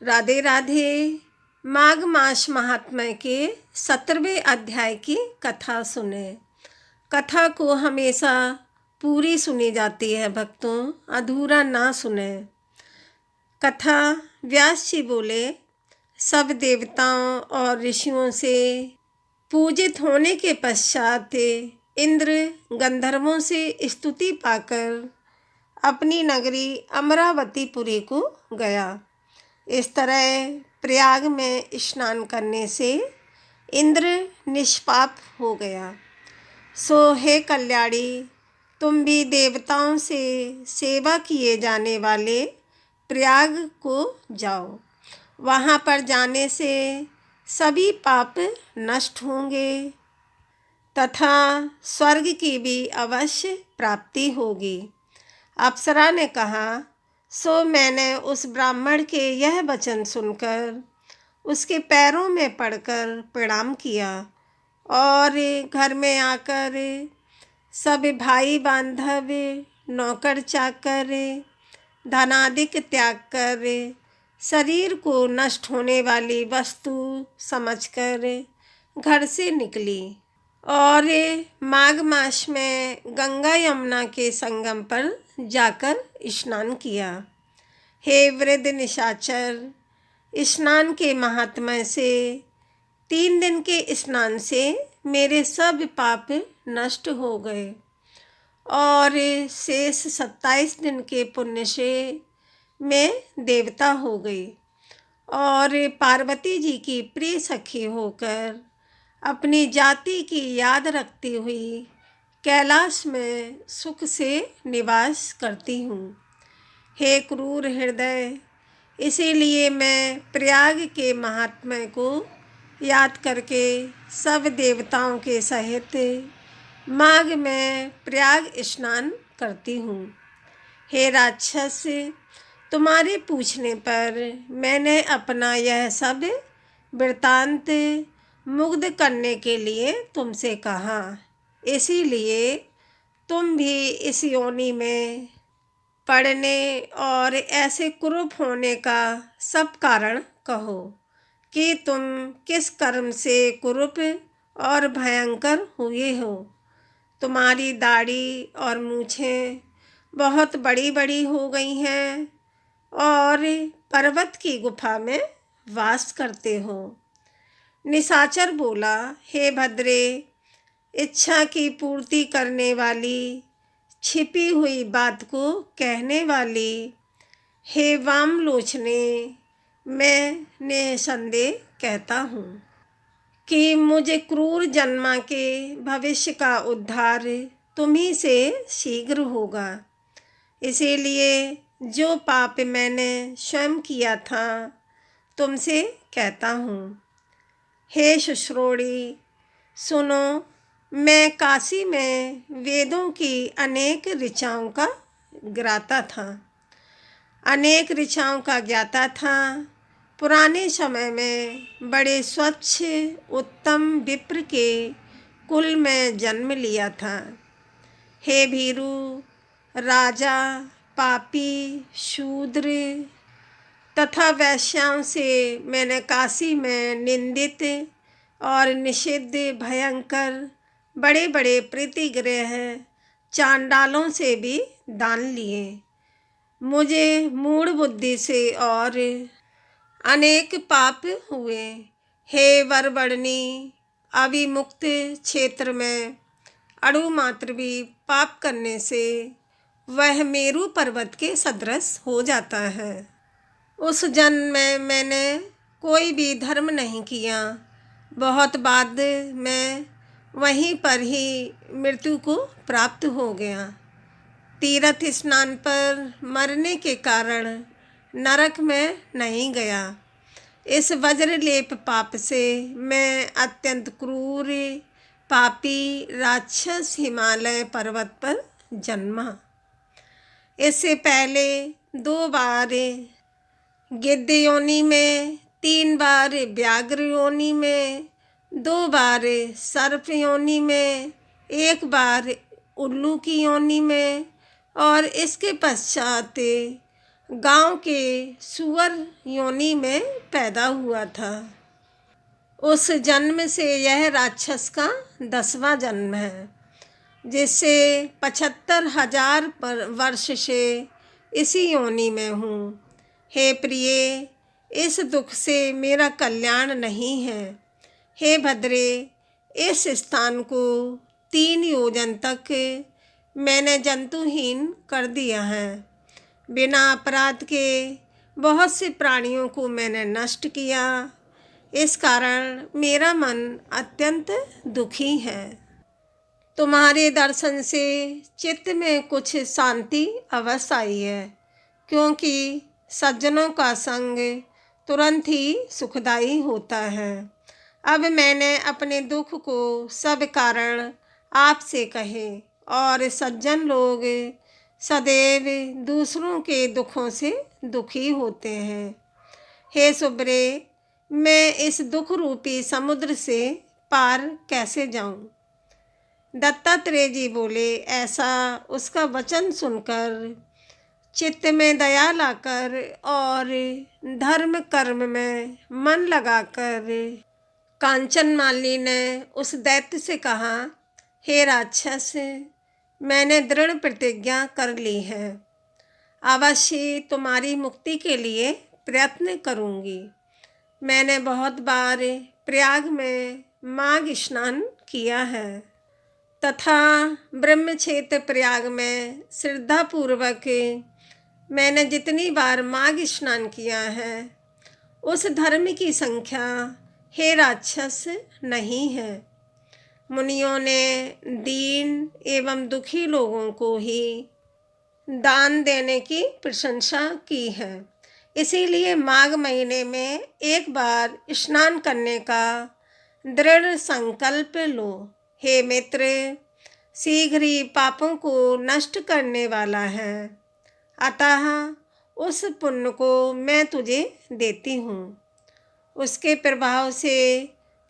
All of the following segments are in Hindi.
राधे राधे। माघ मास महात्म्य के 17वें अध्याय की कथा सुने। कथा को हमेशा पूरी सुनी जाती है भक्तों, अधूरा ना सुने। कथा व्यास जी बोले, सब देवताओं और ऋषियों से पूजित होने के पश्चात इंद्र गंधर्वों से स्तुति पाकर अपनी नगरी अमरावतीपुरी को गया। इस तरह प्रयाग में स्नान करने से इंद्र निष्पाप हो गया। सो हे कल्याणी, तुम भी देवताओं से सेवा किए जाने वाले प्रयाग को जाओ। वहाँ पर जाने से सभी पाप नष्ट होंगे तथा स्वर्ग की भी अवश्य प्राप्ति होगी। अप्सरा ने कहा, सो मैंने उस ब्राह्मण के यह वचन सुनकर उसके पैरों में पड़कर प्रणाम किया और घर में आकर सब भाई बांधव, नौकर चाकर, धनादिक त्याग कर शरीर को नष्ट होने वाली वस्तु समझकर घर से निकली और माघ मास में गंगा यमुना के संगम पर जाकर स्नान किया। हे वृद्ध निशाचर, स्नान के महात्म्य से 3 दिन के स्नान से मेरे सब पाप नष्ट हो गए और शेष 27 दिन के पुण्य से मैं देवता हो गई और पार्वती जी की प्रिय सखी होकर अपनी जाति की याद रखती हुई कैलाश में सुख से निवास करती हूँ। हे क्रूर हृदय, इसीलिए मैं प्रयाग के महात्म्य को याद करके सब देवताओं के सहित माघ में प्रयाग स्नान करती हूँ। हे राक्षस, तुम्हारे पूछने पर मैंने अपना यह सब वृत्तांत मुग्ध करने के लिए तुमसे कहा। इसीलिए तुम भी इस योनि में पड़ने और ऐसे कुरूप होने का सब कारण कहो कि तुम किस कर्म से कुरूप और भयंकर हुए हो। तुम्हारी दाढ़ी और मूछें बहुत बड़ी बड़ी हो गई हैं और पर्वत की गुफा में वास करते हो। निशाचर बोला, हे भद्रे, इच्छा की पूर्ति करने वाली, छिपी हुई बात को कहने वाली, हे वामलोचने, मैं निसंदेह कहता हूँ कि मुझे क्रूर जन्मा के भविष्य का उद्धार तुम्ही से शीघ्र होगा। इसीलिए जो पाप मैंने स्वयं किया था तुमसे कहता हूँ। हे शुश्रोणी, सुनो, मैं काशी में वेदों की अनेक ऋचाओं का ज्ञाता था, अनेक ऋचाओं का ज्ञाता था। पुराने समय में बड़े स्वच्छ उत्तम विप्र के कुल में जन्म लिया था। हे भीरु, राजा, पापी, शूद्र तथा वैश्याओं से मैंने काशी में निंदित और निषिद्ध भयंकर बड़े बड़े प्रीतिगृह चांडालों से भी दान लिए। मुझे मूढ़ बुद्धि से और अनेक पाप हुए। हे वरवर्णी, अविमुक्त क्षेत्र में अणु मात्र भी पाप करने से वह मेरु पर्वत के सदृश हो जाता है। उस जन्म में मैंने कोई भी धर्म नहीं किया। बहुत बाद में वहीं पर ही मृत्यु को प्राप्त हो गया। तीर्थ स्नान पर मरने के कारण नरक में नहीं गया। इस वज्रलेप पाप से मैं अत्यंत क्रूर पापी राक्षस हिमालय पर्वत पर जन्मा। इससे पहले 2 बार गिद्ध योनि में, 3 बार व्याघ्र योनि में, 2 बार सर्प योनि में, 1 बार उल्लू की योनि में और इसके पश्चात गांव के सुअर योनि में पैदा हुआ था। उस जन्म से यह राक्षस का 10वां जन्म है, जिससे 75,000 वर्ष से इसी योनि में हूँ। हे प्रिय, इस दुख से मेरा कल्याण नहीं है। हे भद्रे, इस स्थान को 3 योजन तक मैंने जंतुहीन कर दिया है। बिना अपराध के बहुत से प्राणियों को मैंने नष्ट किया। इस कारण मेरा मन अत्यंत दुखी है। तुम्हारे दर्शन से चित्त में कुछ शांति अवश्य आई है, क्योंकि सज्जनों का संग तुरंत ही सुखदायी होता है। अब मैंने अपने दुख को सब कारण आपसे कहे, और सज्जन लोग सदैव दूसरों के दुखों से दुखी होते हैं। हे सुब्रे, मैं इस दुख रूपी समुद्र से पार कैसे जाऊं? दत्तात्रेय जी बोले। ऐसा उसका वचन सुनकर चित्त में दया लाकर और धर्म कर्म में मन लगाकर कांचन मालिनी ने उस दैत्य से कहा, हे राक्षस, मैंने दृढ़ प्रतिज्ञा कर ली है। अवश्य तुम्हारी मुक्ति के लिए प्रयत्न करूंगी। मैंने बहुत बार प्रयाग में माघ स्नान किया है तथा ब्रह्मक्षेत्र प्रयाग में श्रद्धापूर्वक मैंने जितनी बार माघ स्नान किया है, उस धर्म की संख्या हे राक्षस नहीं है। मुनियों ने दीन एवं दुखी लोगों को ही दान देने की प्रशंसा की है। इसीलिए माघ महीने में एक बार स्नान करने का दृढ़ संकल्प लो। हे मित्र, शीघ्र ही पापों को नष्ट करने वाला है, अतः उस पुण्य को मैं तुझे देती हूँ। उसके प्रभाव से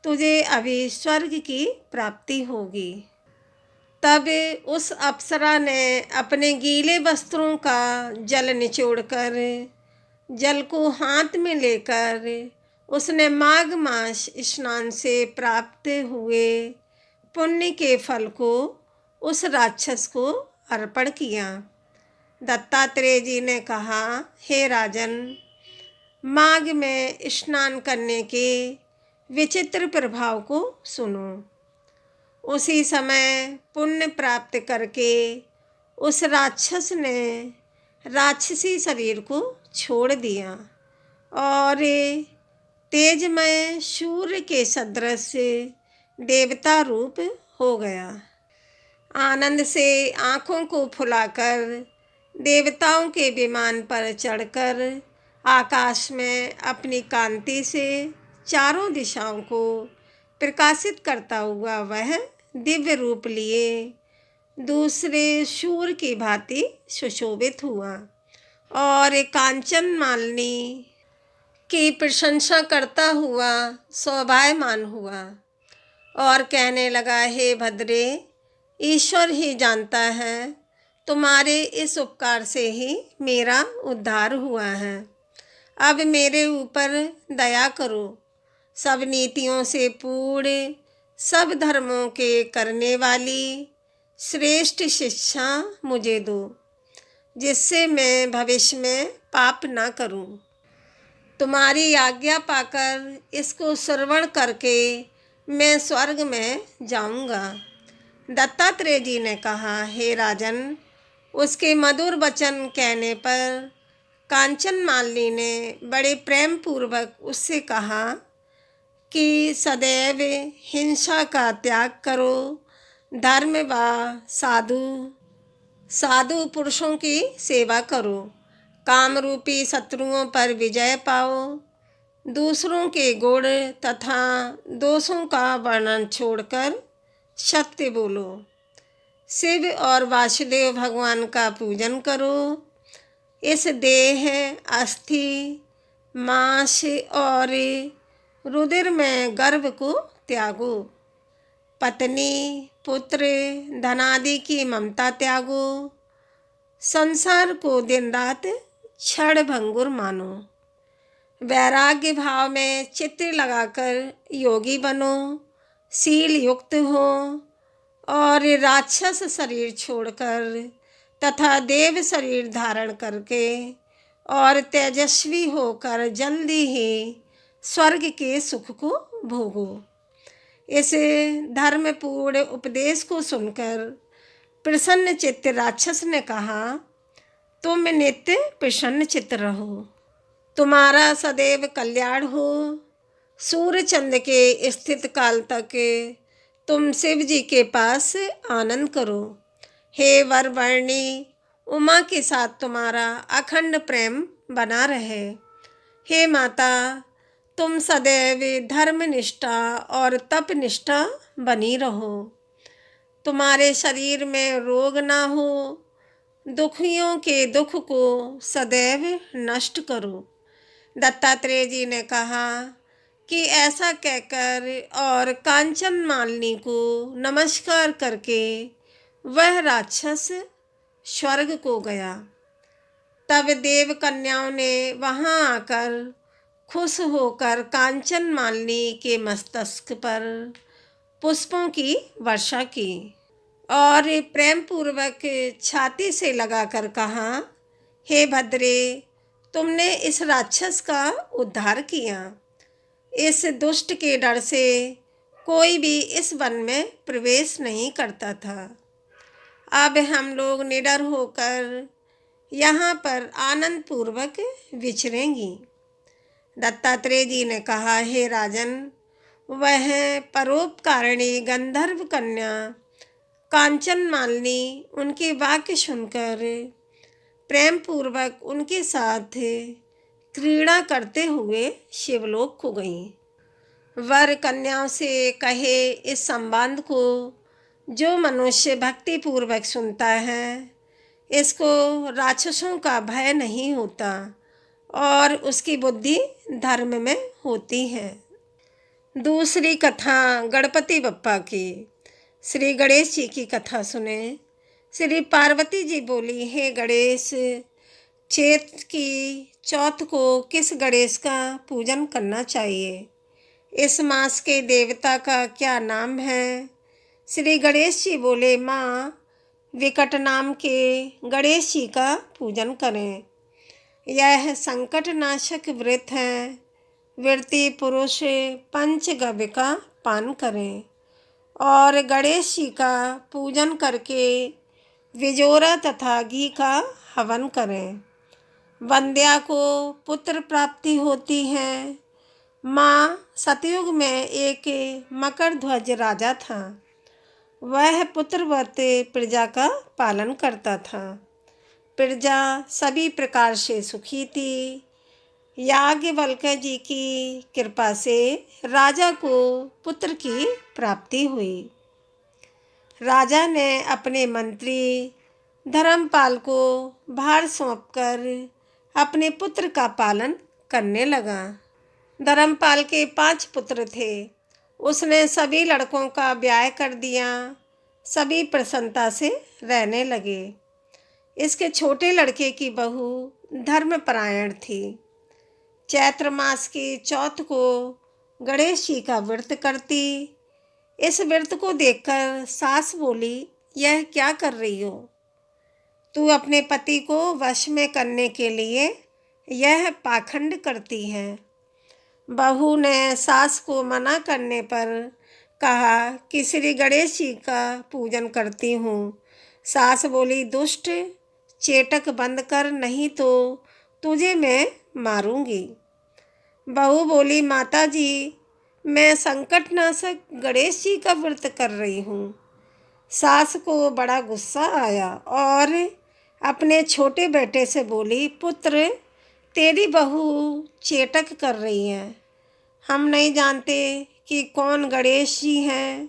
तुझे अभी स्वर्ग की प्राप्ति होगी। तब उस अप्सरा ने अपने गीले वस्त्रों का जल निचोड़कर जल को हाथ में लेकर उसने माघ मास स्नान से प्राप्त हुए पुण्य के फल को उस राक्षस को अर्पण किया। दत्तात्रेय जी ने कहा, हे राजन, माघ में स्नान करने के विचित्र प्रभाव को सुनो। उसी समय पुण्य प्राप्त करके उस राक्षस ने राक्षसी शरीर को छोड़ दिया और तेजमय सूर्य के सदृश देवता रूप हो गया। आनंद से आँखों को फुलाकर देवताओं के विमान पर चढ़कर आकाश में अपनी कांति से चारों दिशाओं को प्रकाशित करता हुआ वह दिव्य रूप लिए दूसरे सूर्य की भांति सुशोभित हुआ और कांचन मालिनी की प्रशंसा करता हुआ शोभायमान हुआ और कहने लगा, हे भद्रे, ईश्वर ही जानता है, तुम्हारे इस उपकार से ही मेरा उद्धार हुआ है। अब मेरे ऊपर दया करो। सब नीतियों से पूर्ण, सब धर्मों के करने वाली श्रेष्ठ शिक्षा मुझे दो, जिससे मैं भविष्य में पाप न करूं। तुम्हारी आज्ञा पाकर इसको श्रवण करके मैं स्वर्ग में जाऊंगा। दत्तात्रेय जी ने कहा, हे राजन, उसके मधुर वचन कहने पर कांचन मालिनी ने बड़े प्रेम पूर्वक उससे कहा कि सदैव हिंसा का त्याग करो, धर्म व साधु पुरुषों की सेवा करो, काम रूपी शत्रुओं पर विजय पाओ, दूसरों के गुण तथा दोषों का वर्णन छोड़कर सत्य बोलो, शिव और वासुदेव भगवान का पूजन करो, इस देह, अस्थि, मांस और रुधिर में गर्भ को त्यागो, पत्नी, पुत्र, धनादि की ममता त्यागो, संसार को दिन रात क्षण भंगुर मानो। वैराग्य भाव में चित्त लगाकर योगी बनो, शील युक्त हो और राक्षस शरीर छोड़कर तथा देव शरीर धारण करके और तेजस्वी होकर जल्दी ही स्वर्ग के सुख को भोगो। इस धर्मपूर्ण उपदेश को सुनकर प्रसन्न चित्त राक्षस ने कहा, तुम नित्य प्रसन्न चित्त रहो, तुम्हारा सदैव कल्याण हो। सूर्य चंद्र के स्थित काल तक तुम शिव जी के पास आनंद करो। हे वरवर्णी, उमा के साथ तुम्हारा अखंड प्रेम बना रहे। हे माता, तुम सदैव धर्मनिष्ठा और तपनिष्ठा बनी रहो। तुम्हारे शरीर में रोग ना हो, दुखियों के दुख को सदैव नष्ट करो। दत्तात्रेय जी ने कहा कि ऐसा कहकर और कांचन मालिनी को नमस्कार करके वह राक्षस स्वर्ग को गया। तब देव कन्याओं ने वहां आकर खुश होकर कांचन मालिनी के मस्तक पर पुष्पों की वर्षा की और प्रेम पूर्वक छाती से लगाकर कहा, हे भद्रे, तुमने इस राक्षस का उद्धार किया। इस दुष्ट के डर से कोई भी इस वन में प्रवेश नहीं करता था। अब हम लोग निडर होकर यहाँ पर आनंद पूर्वक विचरेंगी। दत्तात्रेय जी ने कहा, हे राजन, वह परोपकारिणी गंधर्व कन्या कांचन मालिनी उनके वाक्य सुनकर प्रेम पूर्वक उनके साथ क्रीड़ा करते हुए शिवलोक को गई। वर कन्याओं से कहे इस संवाद को जो मनुष्य भक्ति पूर्वक सुनता है, इसको राक्षसों का भय नहीं होता और उसकी बुद्धि धर्म में होती है। दूसरी कथा गणपति बप्पा की। श्री गणेश जी की कथा सुने। श्री पार्वती जी बोली, हे गणेश, चैत्र की चौथ को किस गणेश का पूजन करना चाहिए? इस मास के देवता का क्या नाम है? श्री गणेश जी बोले, माँ, विकट नाम के गणेश जी का पूजन करें। यह संकट नाशक व्रत है। व्रती पुरुष पंचगव्य का पान करें और गणेश जी का पूजन करके विजोरा तथा घी का हवन करें। वंद्या को पुत्र प्राप्ति होती है। माँ, सतयुग में एक मकर ध्वज राजा था। वह पुत्रवत प्रजा का पालन करता था। प्रजा सभी प्रकार से सुखी थी। याज्ञवल्क्य जी की कृपा से राजा को पुत्र की प्राप्ति हुई। राजा ने अपने मंत्री धर्मपाल को भार सौंपकर अपने पुत्र का पालन करने लगा। धर्मपाल के 5 पुत्र थे। उसने सभी लड़कों का ब्याह कर दिया। सभी प्रसन्नता से रहने लगे। इसके छोटे लड़के की बहू धर्मपरायण थी। चैत्र मास की चौथ को गणेश जी का व्रत करती। इस व्रत को देखकर सास बोली, यह क्या कर रही हो? तू अपने पति को वश में करने के लिए यह पाखंड करती है। बहू ने सास को मना करने पर कहा कि श्री गणेश जी का पूजन करती हूँ। सास बोली, दुष्ट, चेटक बंद कर, नहीं तो तुझे मैं मारूंगी। बहू बोली, माता जी, मैं संकटनाशक गणेश जी का व्रत कर रही हूँ। सास को बड़ा गुस्सा आया और अपने छोटे बेटे से बोली, पुत्र, तेरी बहू चेटक कर रही है। हम नहीं जानते कि कौन गणेश जी हैं,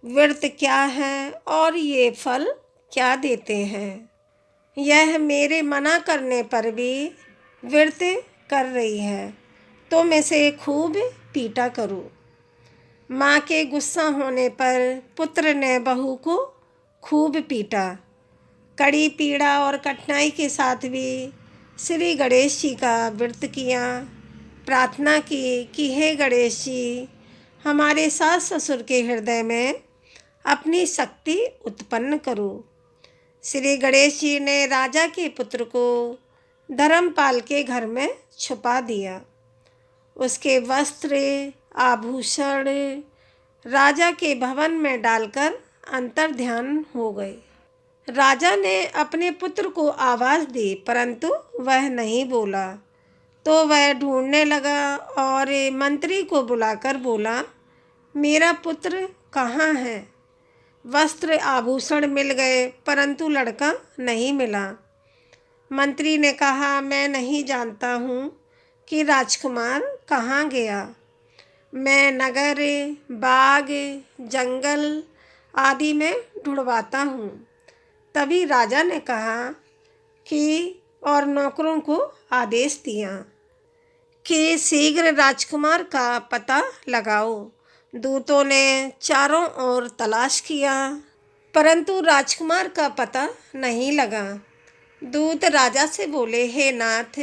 व्रत क्या है और ये फल क्या देते हैं। यह मेरे मना करने पर भी व्रत कर रही है। तुम इसे खूब पीटा करो। माँ के गुस्सा होने पर पुत्र ने बहू को खूब पीटा। कड़ी पीड़ा और कठिनाई के साथ भी श्री गणेश जी का व्रत किया, प्रार्थना की कि हे गणेश जी, हमारे सास ससुर के हृदय में अपनी शक्ति उत्पन्न करो। श्री गणेश जी ने राजा के पुत्र को धर्मपाल के घर में छुपा दिया। उसके वस्त्र आभूषण राजा के भवन में डालकर अंतर्ध्यान हो गए। राजा ने अपने पुत्र को आवाज़ दी, परंतु वह नहीं बोला। तो वह ढूंढने लगा और मंत्री को बुलाकर बोला, मेरा पुत्र कहाँ है? वस्त्र आभूषण मिल गए, परंतु लड़का नहीं मिला। मंत्री ने कहा, मैं नहीं जानता हूँ कि राजकुमार कहाँ गया। मैं नगर, बाग, जंगल आदि में ढूंढवाता हूँ। तभी राजा ने कहा कि और नौकरों को आदेश दिया कि शीघ्र राजकुमार का पता लगाओ। दूतों ने चारों ओर तलाश किया, परंतु राजकुमार का पता नहीं लगा। दूत राजा से बोले, हे नाथ,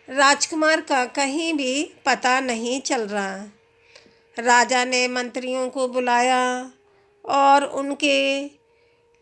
राजकुमार का कहीं भी पता नहीं चल रहा। राजा ने मंत्रियों को बुलाया और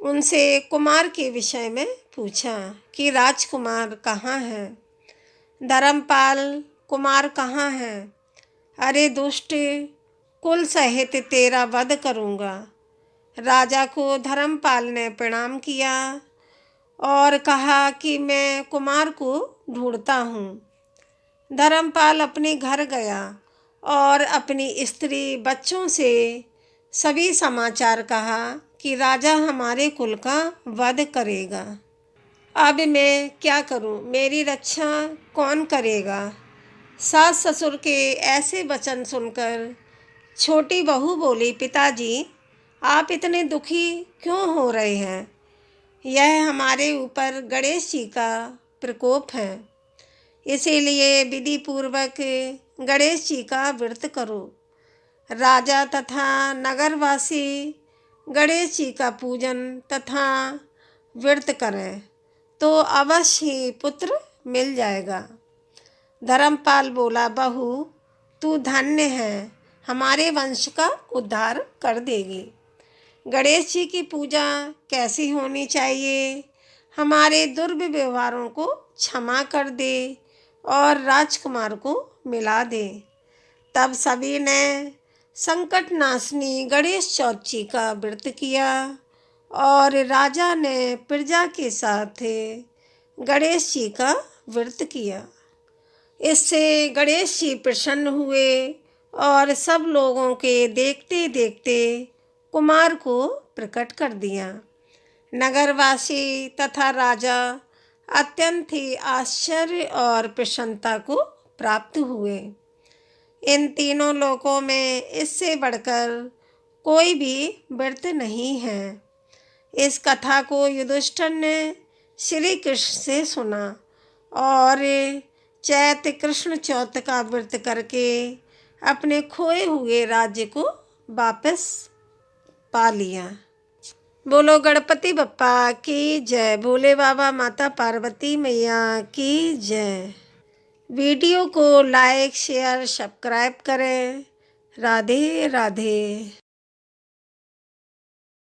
उनसे कुमार के विषय में पूछा कि राजकुमार कहाँ है? धर्मपाल, कुमार कहाँ है? अरे दुष्ट, कुल सहित तेरा वध करूँगा। राजा को धर्मपाल ने प्रणाम किया और कहा कि मैं कुमार को ढूंढता हूँ। धर्मपाल अपने घर गया और अपनी स्त्री बच्चों से सभी समाचार कहा कि राजा हमारे कुल का वध करेगा। अब मैं क्या करूं? मेरी रक्षा कौन करेगा? सास ससुर के ऐसे वचन सुनकर छोटी बहू बोली, पिताजी, आप इतने दुखी क्यों हो रहे हैं? यह हमारे ऊपर गणेश जी का प्रकोप है, इसीलिए विधि पूर्वक गणेश जी का व्रत करो। राजा तथा नगरवासी गणेश जी का पूजन तथा व्रत करें तो अवश्य ही पुत्र मिल जाएगा। धर्मपाल बोला, बहू, तू धन्य है, हमारे वंश का उद्धार कर देगी। गणेश जी की पूजा कैसी होनी चाहिए? हमारे दुर्व्यवहारों को क्षमा कर दे और राजकुमार को मिला दे। तब सभी ने संकट नाशनी गणेश चौथ जी का व्रत किया और राजा ने प्रजा के साथ गणेश जी का व्रत किया। इससे गणेश जी प्रसन्न हुए और सब लोगों के देखते देखते कुमार को प्रकट कर दिया। नगरवासी तथा राजा अत्यंत ही आश्चर्य और प्रसन्नता को प्राप्त हुए। इन तीनों लोकों में इससे बढ़कर कोई भी व्रत नहीं है। इस कथा को युधिष्ठिर ने श्री कृष्ण से सुना और चैत्र कृष्ण चौथ का व्रत करके अपने खोए हुए राज्य को वापस पा लिया। बोलो गणपति बप्पा की जय। भोले बाबा माता पार्वती मैया की जय। वीडियो को लाइक, शेयर, सब्सक्राइब करें। राधे राधे।